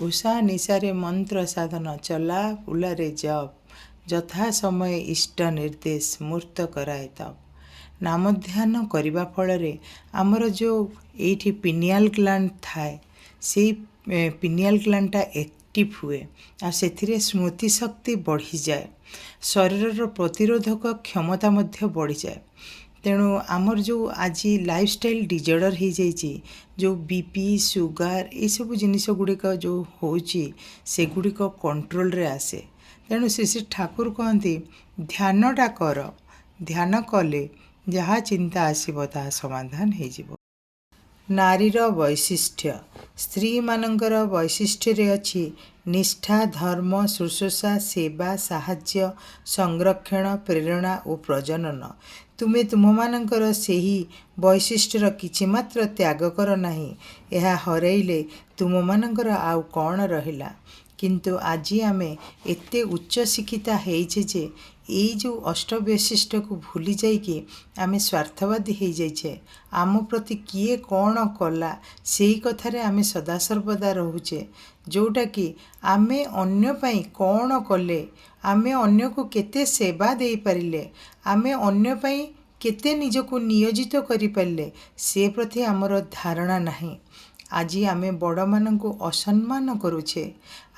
उषा निशारे मंत्र साधन चला बुलारे जप यथा समय इष्ट निर्देश मूर्त कराए तब नाम ध्यान करने फल आमर जो ये पिनियाल ग्लैंड थाए से पिनियाल ग्लैंडटा एक्टिव हुए आ से स्मृति शक्ति बढ़ी जाए शरीर प्रतिरोधक क्षमता बढ़ी जाए। तेणु आमर जो आज लाइफस्टाइल डिजर्डर हो जाइए जो बीपी सुगार ये सब जिनिस गुड़िक जो होगुड़िक कंट्रोल रे आसे। तेणु श्री श्री ठाकुर कहती ध्यानटा कर ध्यान कले जहाँ चिंता आसब ता समाधान हो। नारीर वैशिष्ट्य स्त्री मानकर वैशिष्ट्य रे अच्छी निष्ठा धर्म शुश्रूषा सेवा साहाय्य संरक्षण प्रेरणा और प्रजनन तुमे तुम मानकर सेही वैशिष्ट्यर किछि मात्र त्याग कर नाही यह हरैले तुम मानकर आउ कौन रहिला। किंतु आज आमे एते उच्च शिक्षिता हेइछे जे एई जो अष्ट वैशिष्ट्य को भूली जाइए आमे स्वार्थवादी हो जाइए आम प्रति किए कौन कला से कथार आमे सदासर्वदा रोचे जोटा कि आमे अन्य पाई कौन कले आमे अन्य को केते सेवा दे पारिले आमे अन्य पाई केते निजको नियोजित करि पारिले से प्रति आमर धारणा नाही। आज आमे बड़ मानू असम्मान करुछे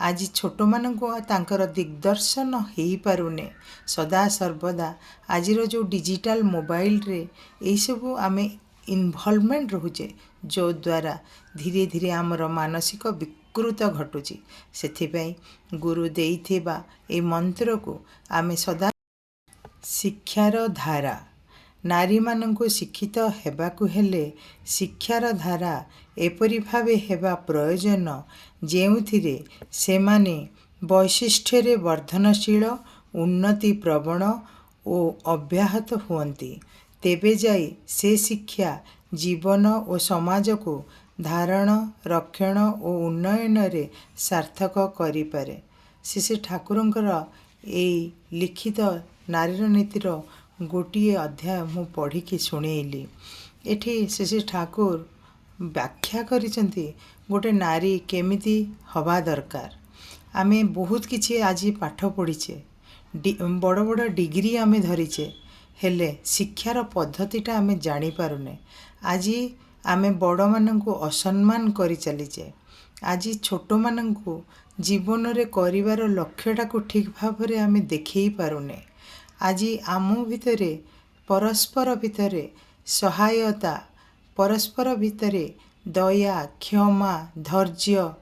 आज छोट मानू तांकर दिग्दर्शन हो पारुने सदा सर्वदा आज जो डिजिटल मोबाइल रे यही सब आमे इनवॉल्वमेंट रोचे जो द्वारा धीरे धीरे आमर मानसिक विकृत घटुची सेथिपाई गुरु देइथिबा ए मंत्र को आमे सदा शिक्षार धारा नारी मानू शिक्षित हेबाकु हेले शिक्षार धारा एपरि भावे हेबा प्रयोजन जेउथिरे सेमाने वैशिष्ट्य रे वर्धनशील उन्नति प्रवण और अव्याहत हुअन्ति तेबे जाई से शिक्षा जीवन और समाज को धारण रक्षण और उन्नयन रे सार्थक करि पारे। श्री ठाकुरंकर ए लिखित नारीर नीतिर गोटे अध्याय मु पढ़ी कि शुणेली एठी श्री ठाकुर व्याख्या करिसेंती गोटे नारी केमिति हवा दरकार। आमे बहुत किछि आज पाठ पढ़ीचे बड़ बड़ डिग्री आमे धरीचे हेले शिक्षार पद्धतिटा आमे जानी पारुने आज आमे बड़ मानू असम्मान करि चलीचे आज छोट मानू जीवन रे करिवार लक्ष्यटा को ठीक भाव रे आमे देखै पारुने आज आम भितरे परस्पर भितरे सहायता परस्पर भितरे दया क्षमा धैर्य